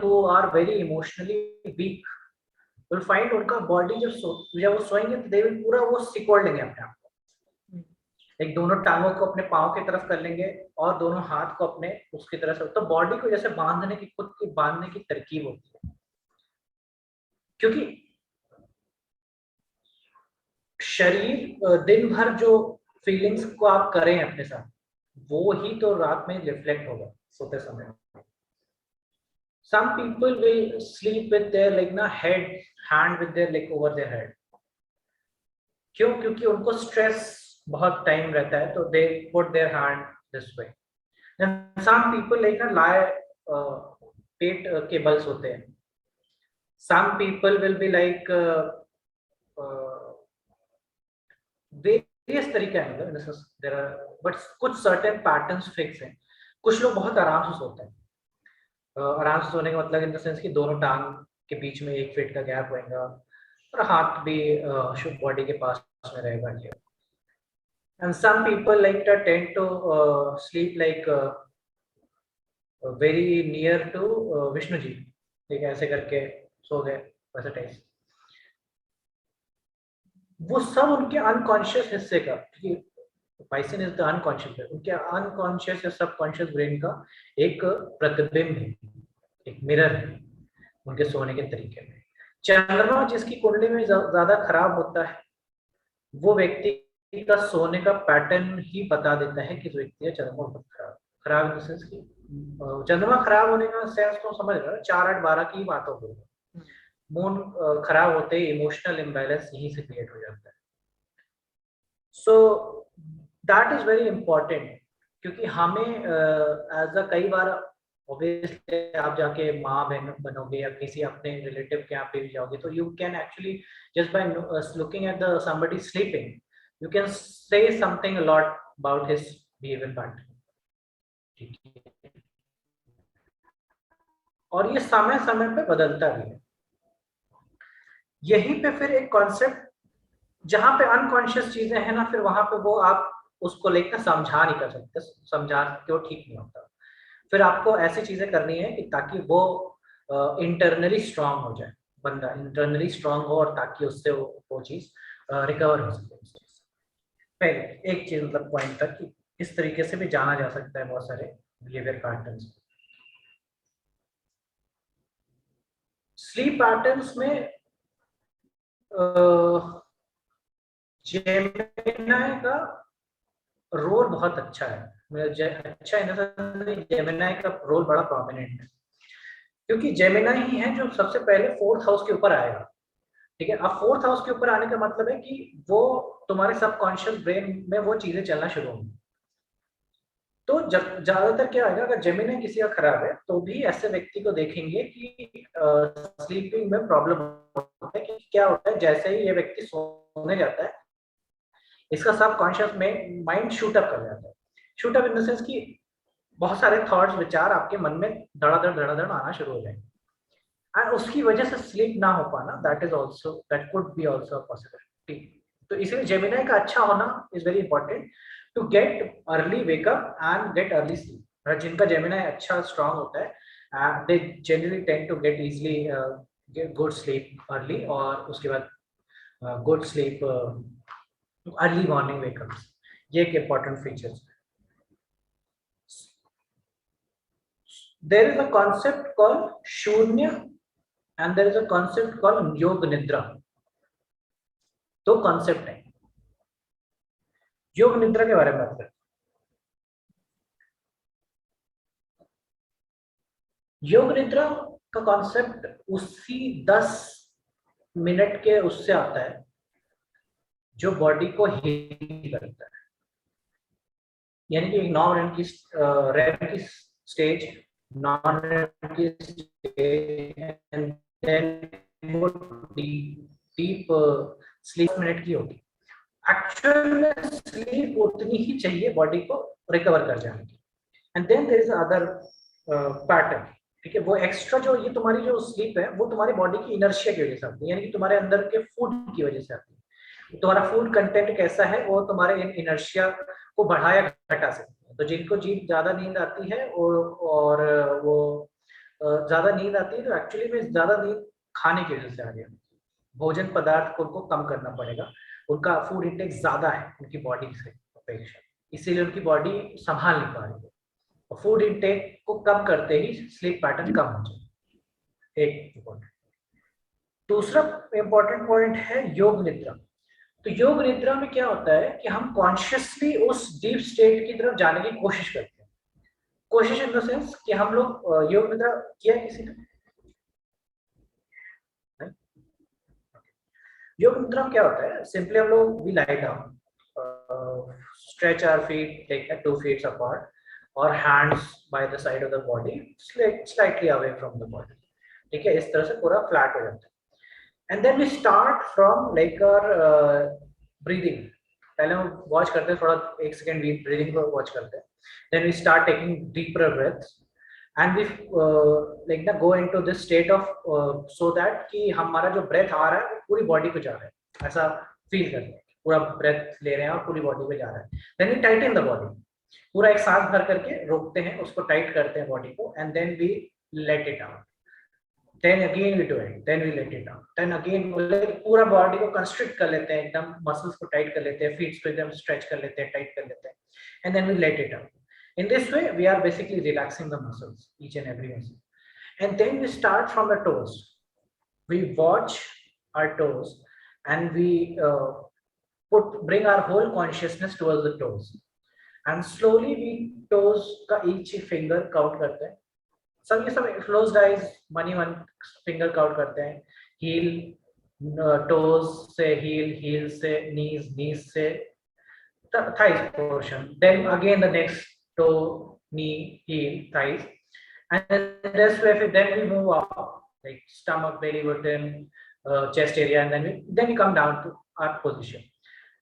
who are very emotionally weak will find उनका body जब वो सोएंगे तो दे विल पूरा वो सिकोड़ लेंगे अपने आप को, एक दोनों टांगों को अपने पाँव की तरफ कर लेंगे और दोनों हाथ को अपने उसकी तरफ से, तो बॉडी को जैसे बांधने की, खुद की बांधने की तरकीब होती है, क्योंकि शरीर दिन भर जो फीलिंग्स को आप करें अपने साथ वो ही तो रात में रिफ्लेक्ट होगा सोते समय। Some people will sleep with their like ना hand with their like over their head, क्यों? क्योंकि उनको स्ट्रेस बहुत टाइम रहता है तो दे put their hand this way. And some people like ना lie पेट के बल्स होते हैं. Some people will be like various तरीके हैं, मतलब देयर आर, बट कुछ सर्टेन पैटर्न्स फिक्स हैं. कुछ लोग बहुत आराम से सोते हैं. आराम से सोने का मतलब इन द सेंस कि दोनों टांग के बीच में 1 फीट का गैप होएगा और हाथ भी बॉडी के पास में रहेगा. And some people like to tend to sleep like very near to Vishnu ji, ठीक है, ऐसे करके सो गए वैसे टाइप. वो सब उनके अनकॉन्शियस हिस्से का, क्योंकि पाइसन इज द अनकॉन्शियस, उनके अनकॉन्शियस या सबकॉन्शियस ब्रेन का एक प्रतिबिंब है, एक मिरर है उनके सोने के तरीके में. चंद्रमा जिसकी कुंडली में ज्यादा खराब होता है वो व्यक्ति का सोने का पैटर्न ही बता देता है कि व्यक्ति का चंद्रमा बहुत खराब इन द सेंस की चंद्रमा खराब होने का सेंस तो समझ रहे हो, 4 8 12 की बात हो गई. मून खराब होते ही इमोशनल इम्बैलेंस यहीं से क्रिएट हो जाता है. So that is very important, क्योंकि हमें एज अ कई बार ऑब्वियसली आप जाके माँ बहन बनोगे या किसी अपने रिलेटिव के यहाँ पे भी जाओगे तो you can actually just by looking at the somebody sleeping you can say something a lot about his behaviour pattern. और ये समय समय पे बदलता भी है. यहीं पे फिर एक कॉन्सेप्ट जहां पे अनकॉन्शियस चीजें हैं ना, फिर वहां पे वो आप उसको लेकर समझा नहीं कर सकते, समझा के वो ठीक नहीं होता. फिर आपको ऐसी चीजें करनी है कि ताकि वो इंटरनली स्ट्रांग हो जाए, बंदा इंटरनली स्ट्रांग हो और ताकि उससे वो चीज रिकवर हो सके. पहले एक चीज मतलब पॉइंट तक कि इस तरीके से भी जाना जा सकता है बहुत सारे बिहेवियर पैटर्न्स. स्लीप पैटर्न्स में जेमिनी का रोल बहुत अच्छा है. अच्छा इन जेमिनी का रोल बड़ा प्रोमिनेंट है, क्योंकि जेमिनी ही है जो सबसे पहले 4th हाउस के ऊपर आएगा. ठीक है, अब 4th हाउस के ऊपर आने का मतलब है कि वो तुम्हारे सबकॉन्शियस ब्रेन में वो चीजें चलना शुरू होंगी. तो जब ज्यादातर क्या होगा, अगर जेमिनी किसी का खराब है तो भी ऐसे व्यक्ति को देखेंगे कि स्लीपिंग में प्रॉब्लम होता है. कि क्या होता है, जैसे ही ये व्यक्ति सोने जाता है इसका सबकॉन्शियस में माइंड शूट अप कर जाता है. Shoot up in the sense कि बहुत सारे थॉट्स विचार आपके मन में धड़ाधड़ आना शुरू हो जाएंगे. एंड उसकी वजह से स्लीप ना हो पाना, that could be also possibility. तो इसलिए जेमिनी का अच्छा होना is very important to get early wake up and get early sleep. जिनका जेमिनी अच्छा स्ट्रांग होता है they generally tend to get easily good sleep early, और उसके बाद good sleep early morning wake ups. ये एक important features. There is a concept called शून्य and there is a concept called योग निद्रा. दो कॉन्सेप्ट है. योग निद्रा के बारे में बात करते हैं. योग निद्रा का कॉन्सेप्ट उसी 10 मिनट के उससे आता है जो बॉडी को हील करता है. यानी कि नॉन रेम की स्टेज, नॉन रेम की स्टेज एंड देन वो डीप स्लीप मिनट की होगी. एक्चुअल में स्लीप उतनी ही चाहिए बॉडी को रिकवर कर जाने की. And then there is other pattern. ठीक है, वो एक्स्ट्रा जो ये तुम्हारी जो स्लीप है वो तुम्हारी बॉडी की इनर्शिया की वजह से आती है, यानी कि तुम्हारे अंदर के फूड की वजह से आती है. तुम्हारा फूड कंटेंट कैसा है वो तुम्हारे इनर्शिया को बढ़ाया घटा सकते हैं. तो जिनको ज्यादा नींद आती है और वो ज्यादा नींद आती है तो एक्चुअली में ज्यादा नींद खाने की वजह से आ रही है। भोजन पदार्थ को उनको कम करना पड़ेगा, उनका फूड इंटेक ज्यादा है उनकी बॉडी से अपेक्षा, इसीलिए उनकी बॉडी संभाल नहीं पा रही है। और फूड इंटेक को कम करते ही स्लीप पैटर्न कम हो जाए, एक इम्पोर्टेंट। दूसरा इम्पोर्टेंट पॉइंट है योग निद्रा। तो योग निद्रा में क्या होता है कि हम कॉन्शियसली उस डीप स्टेट की तरफ जाने की कोशिश करते हैं। कोशिश इन द सेंस कि हम लोग योग निद्रा किया किसी ने? योग निद्रा में क्या होता है, सिंपली हम लोग we lie down, stretch our feet like 2 feet apart और hands by the side of the body slightly away from the body, ठीक है, इस तरह से पूरा फ्लैट हो जाता है। And then we start from like our breathing. पहले हम वॉच करते हैं, थोड़ा 1 सेकेंड ब्रीदिंग को वॉच करते हैं, then we start taking deeper breaths and we like ना go into this state of so that कि हमारा जो ब्रेथ आ रहा है वो पूरी बॉडी को जा रहा है, ऐसा फील करते हैं, पूरा ब्रेथ ले रहे हैं और पूरी बॉडी पे जा रहा है। Then we tighten the body, पूरा एक सांस भर करके रोकते हैं, उसको टाइट करते हैं बॉडी को, and then we let it out. Then again we do it, then we let it out, then again पूरा बॉडी को कंस्ट्रिक्ट कर लेते हैं, एकदम मसल्स को टाइट कर लेते हैं, फीट्स को एकदम स्ट्रेच कर लेते हैं, टाइट कर लेते हैं, and then we let it out. In this way, we are basically relaxing the muscles, each and every muscle. And then we start from the toes. We watch our toes and we bring our whole consciousness towards the toes. And slowly we toes का each finger count करते हैं। सब closed eyes, one finger count करते हैं। Heel, toes से heel, heel से knees, knees से thighs portion. Then again the next toe, knee, heel, thighs, and then we move up like stomach, belly button, chest area, and then we come down to our position.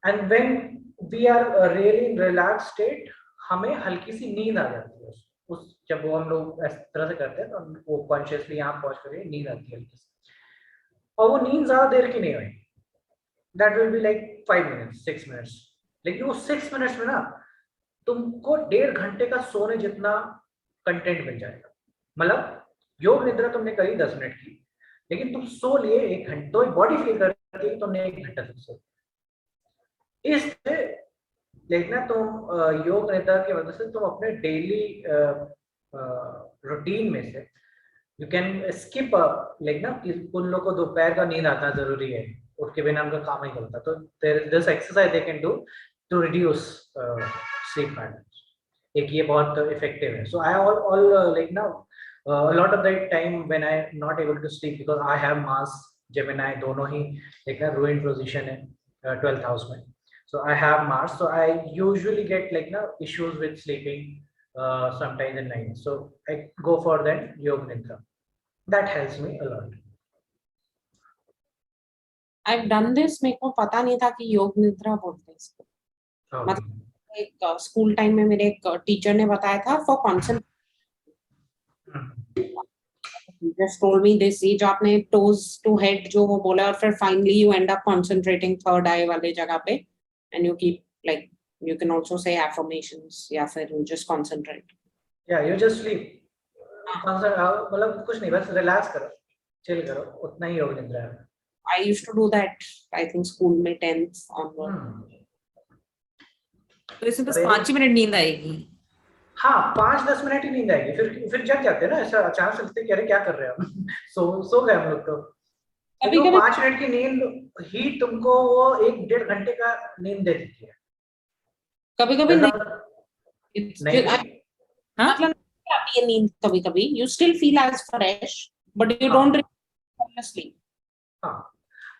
And when we are really in relaxed state, हमें हल्की सी नींद आ जाती है उस जब वो हम लोग इस तरह से करते हैं तो वो कॉन्शियसली यहाँ पहुंच कर नींद आती है हल्की सी, और वो नींद ज्यादा देर की नहीं हुई, that will be like 5 minutes 6 minutes, लेकिन वो 6 minutes में ना तुमको 1.5 घंटे का सोने जितना कंटेंट मिल जाएगा। मतलब योग निद्रा तुमने करी 10 मिनट की, लेकिन तुम सो लिए 1 घंटे, तो बॉडी फील करती है तुमने 1 घंटा तक सो। इस देखना तुम योग निद्रा की वजह से तुम अपने डेली रूटीन में से यू कैन स्किप लाइक ना, उन लोगों को दोपहर का नींद आता जरूरी है, उसके बिना उनका काम नहीं चलता, तो this exercise they can do to reduce sleep patterns. एक ये बहुत effective है. So I all like now a lot of the time when I not able to sleep because I have Mars Gemini दोनों ही एक ना ruined position है 12th house में. So I have Mars, so I usually get like ना issues with sleeping sometimes at night. So I go for that Yoga Nidra. That helps me a lot. I've done this. मेरे को पता नहीं था कि योग निद्रा बोलते हैं इसको। मतलब एक स्कूल टाइम में मेरे एक टीचर ने बताया था for concentration, just told me this ये जो आपने toes to head जो वो बोला, और फिर finally you end up concentrating third eye वाले जगह पे, and you keep like you can also say affirmations या फिर you just concentrate. Yeah, you just sleep. मतलब कुछ नहीं, बस relax करो, chill करो, उतना ही योग निद्रा है। I used to do that, I think school में 10th onward. तो इसमें बस 5 मिनट नींद आएगी। हाँ, 5-10 मिनट ही नींद आएगी, फिर जग जाते हैं ना, ऐसा अचानक से लगता है कि अरे क्या कर रहे हैं हम सो गए हम लोग। तो कभी कभी 5 मिनट की नींद ही तुमको वो 1-1.5 घंटे का नींद दे देती है। कभी कभी नहीं मतलब आती है नींद, कभी कभी you still feel as fresh but you don't fall asleep. हाँ,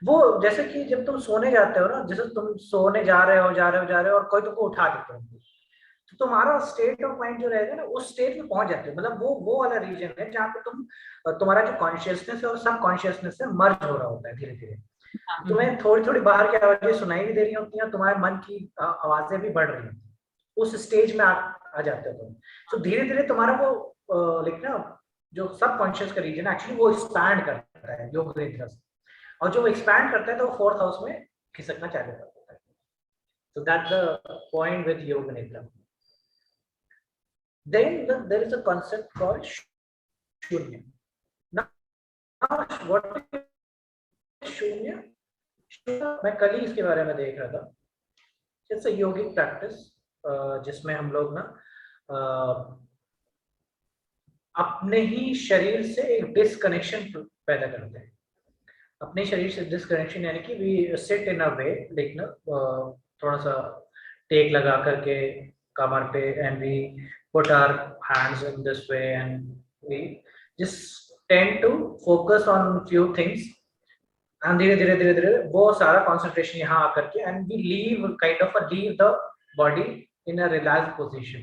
वो जैसे कि जब तुम सोने जाते हो ना, जैसे तुम सोने जा रहे हो और कोई तुमको उठा देता है, तो तुम्हारा स्टेट ऑफ माइंड जो रहेगा ना, उस स्टेट में पहुंच जाते हो। मतलब वो वाला रीजन है जहाँ पे तुम्हारा जो कॉन्शियसनेस है और सब कॉन्शियसनेस से मर्ज हो रहा होता है धीरे धीरे। तुम्हें थोड़ी थोड़ी बाहर की आवाजें सुनाई भी दे रही होती हैं, तुम्हारे मन की आवाजें भी बढ़ रही होती, उस स्टेज में आ जाते हो तुम। तो धीरे धीरे तुम्हारा वो लिखना जो सब कॉन्शियस का रीजन एक्चुअली वो एक्सपैंड करता है योग निद्रा से, और जो एक्सपैंड करता है तो वो 4th हाउस में खिसकना चालू कर देता है। So that's the point with Yoga Nidra. Then there is a concept called शून्य। Now what is शून्य? मैं कल ही इसके बारे में देख रहा था। जैसे योगिक प्रैक्टिस जिसमें हम लोग ना अपने ही शरीर से एक डिस्कनेक्शन पैदा करते हैं। अपने शरीर से डिस्कनेक्शन यानी कि we sit in a way, like ना थोड़ा सा टेक लगा करके कमर पे, and we put our hands in this way and we just tend to focus on few things, and धीरे धीरे धीरे धीरे वो सारा कंसंट्रेशन यहाँ आकर के, and we leave kind of leave the body in a relaxed position,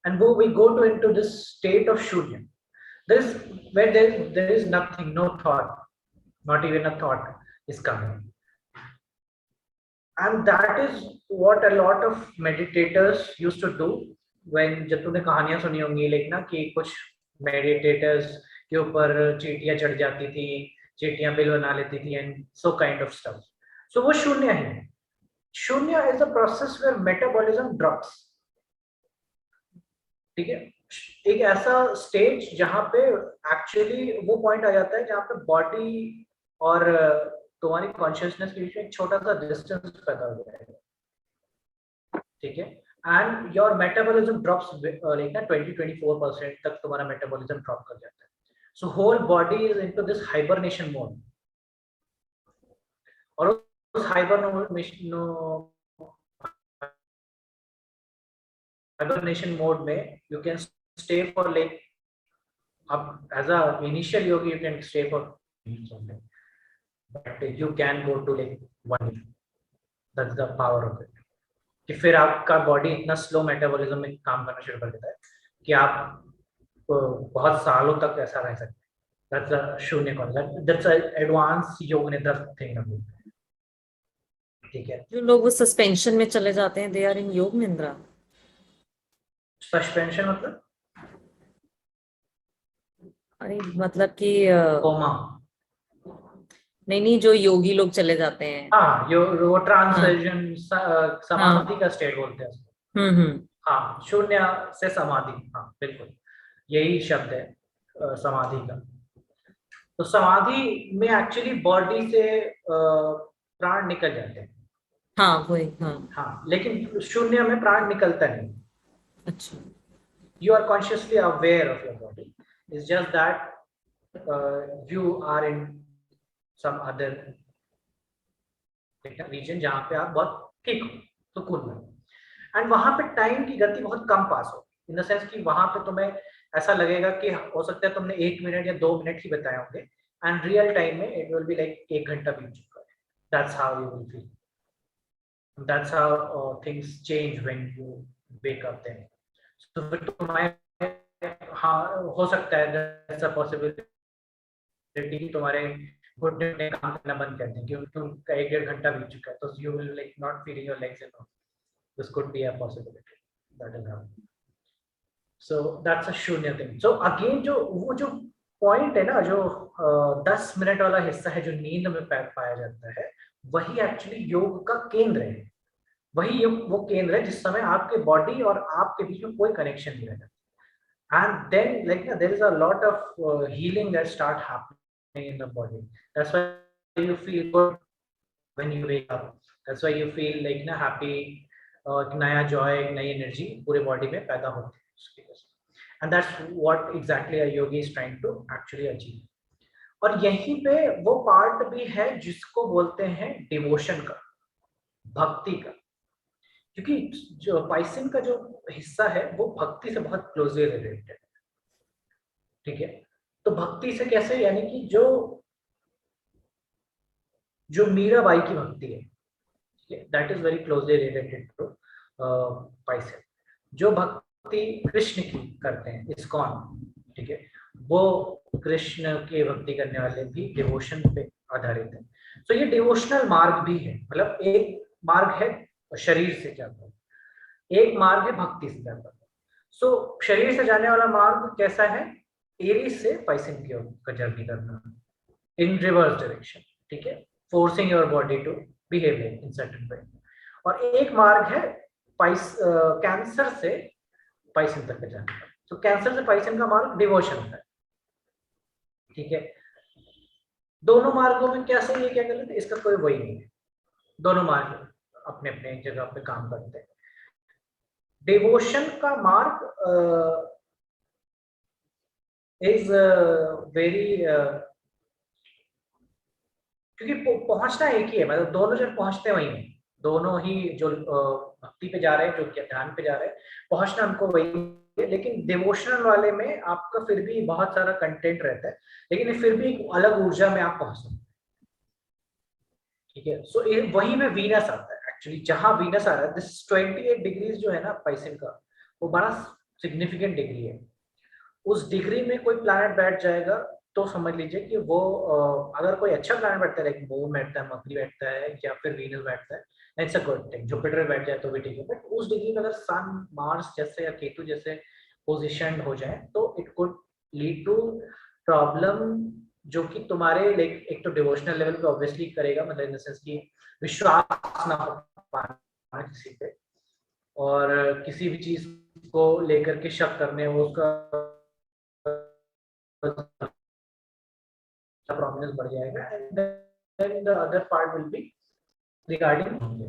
and we go to into this state of shunya. This where there is nothing, no thought, not even a thought is coming, and that is what a lot of meditators used to do. When जब तुमने कहानियां सुनी होंगी like ना कि कुछ meditators के ऊपर चींटियां चढ़ जाती थी, चींटियां बिल बना लेती थी, and so kind of stuff. So वो शून्य है। शून्य is a process where metabolism drops। ठीक है, एक ऐसा स्टेज जहां पे एक्चुअली वो पॉइंट आ जाता है जहां पे बॉडी और तुम्हारी कॉन्शियसनेस के बीच में एक छोटा सा डिस्टेंस पैदा हो जाएगा। ठीक है, and your metabolism drops like ना 20-24% तक तुम्हारा मेटाबॉलिज्म ड्रॉप कर जाता है। So whole body is into this hibernation mode, और उस हाइबरनेशन मोड में you can stay for like, अब as a initial yogi you can stay for, but you can go to like 1 year। That's the power of it, कि फिर आपका body इतना slow metabolism में काम करना शुरू कर देता है कि आप बहुत सालों तक ऐसा रह सकते हैं। दैट्स अ शून्य कॉन्सेप्ट, दैट्स अ एडवांस योग निद्रा थिंग। ठीक है, जो लोग वो सस्पेंशन में चले जाते हैं, दे आर इन योग निद्रा। सस्पेंशन मतलब अरे मतलब कि कोमा। नहीं, जो योगी लोग चले जाते हैं। हाँ, वो ट्रांसलेशन समाधि का स्टेट बोलते हैं उसको। हम्म। हाँ, शून्य से समाधि, हाँ बिल्कुल यही शब्द है समाधि का। तो समाधि में एक्चुअली बॉडी से प्राण निकल जाते हैं। हाँ वही, हाँ हाँ, लेकिन शून्य में प्राण निकलता नहीं। अच्छा। You are consciously aware of your body. It's just that you are in some other region जहाँ पे आप बहुत ठीक हो, सुकून में, एंड वहां पे टाइम की गति बहुत कम पास हो, इन द सेंस कि वहां पे तुम्हें ऐसा लगेगा कि हो सकता है तुमने 1 मिनट या 2 मिनट ही बताए होंगे, एंड रियल टाइम में इट विल बी लाइक 1 घंटा बीत चुका है। That's how you will feel, that's how things change when you wake up then. तो फिर तुम्हारे, हाँ हो सकता है दैट्स अ पॉसिबिलिटी, तुम्हारे घुटने ने काम करना बंद कर दें क्योंकि तुमका 1-1.5 घंटा बीत चुका है, तो you will like not feeling your legs and all. This could be a possibility, that is how. So that's a शून्य थिंग। सो अगेन जो वो जो पॉइंट है ना, जो 10 मिनट वाला हिस्सा है जो नींद में पाया जाता है, वही एक्चुअली योग का केंद्र है। वही वो केंद्र है जिस समय आपके बॉडी और आपके बीच में कोई कनेक्शन नहीं रहता, and then like there is a lot of healing that start happening in the body. That's why you feel good when you wake up. That's why you feel like ना happy, एक नया joy, एक नई energy पूरे body में पैदा होती है उसकी वजह से, and that's what exactly a yogi is trying to actually achieve. और यहीं पे वो पार्ट भी है जिसको बोलते हैं डिवोशन का, भक्ति का, क्योंकि जो पाइसन का जो हिस्सा है वो भक्ति से बहुत क्लोजली रिलेटेड है। ठीक है, तो भक्ति से कैसे, यानी कि जो मीराबाई की भक्ति है, that is very closely related to passion. जो भक्ति कृष्ण की करते हैं इस्कॉन, ठीक है, वो कृष्ण की भक्ति करने वाले भी डिवोशन पे आधारित है। तो ये डिवोशनल मार्ग भी है, मतलब एक मार्ग है शरीर से जाता है, एक मार्ग है भक्ति से जाता है। सो शरीर से जाने वाला मार्ग कैसा है, एरीज से पाइसन की ओर जर्नी करना इन रिवर्स डायरेक्शन, ठीक है, forcing your body to behave in certain way. और एक मार्ग है कैंसर से पाइसन तक जाने का। तो कैंसर से पाइसन का मार्ग डिवोशन है, ठीक है, दोनों मार्गों में क्या सही है क्या गलत है, इसका कोई वही नहीं है, दोनों मार्ग अपने अपने जगह पे काम करते हैं। डिवोशन का मार्ग इज वेरी, क्योंकि पहुंचना एक ही है, मतलब दोनों जब पहुंचते वही हैं, दोनों ही जो भक्ति पे जा रहे हैं, जो ध्यान पे जा रहे हैं, पहुंचना हमको वही है। लेकिन डिवोशनल वाले में आपका फिर भी बहुत सारा कंटेंट रहता है, लेकिन फिर भी एक अलग ऊर्जा में आप पहुंच सकते हैं। ठीक है, सो वही में वीनस आता है एक्चुअली, जहां वीनस आ रहा है, दिस 28 डिग्रीज जो है ना पाइसन का, वो बड़ा सिग्निफिकेंट डिग्री है। उस डिग्री में कोई प्लैनेट बैठ जाएगा तो समझ लीजिए कि वो अगर कोई अच्छा प्लैनेट बैठता है, लाइक मून बैठता है, मर्करी बैठता है, या फिर वीनस बैठता है, it's a good thing. Jupiter बैठ जाए तो भी ठीक है, बट उस डिग्री में अगर सन, मार्स जैसे या केतु जैसे पोजिशन हो जाए तो it could lead to problem, जो कि तुम्हारे लाइक एक तो डिवोशनल लेवल पे ऑब्वियसली करेगा, मतलब इन द सेंस कि विश्वास ना हो पाना किसी पे, और किसी भी चीज को लेकर के शक करने, वो उसका prominence बढ़ जाएगा, and then the other part will be regarding होंगे,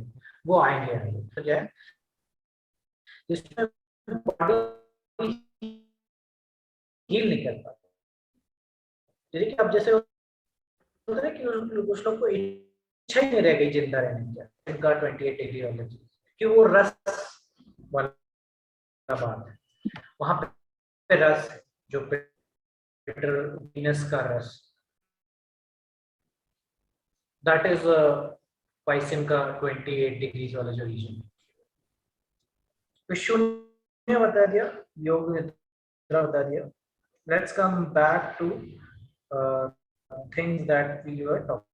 वो आएंगे आएंगे तो क्या है, जिसमें बॉडी हील नहीं कर पाती। जैसे कि अब जैसे होता है कि कुछ लोग को इच्छा ही नहीं रह गई जिंदा रहने की, इनका 28 डिग्री वाला चीज, कि वो रस वाला बात है, वहां पे रस है, जो जुपिटर वीनस का रस, दैट इज पाइसन का 28 डिग्रीज वाला जो रीजन। तो शून्य बता दिया, योग निद्रा बता दिया। Let's come back to things that we were talking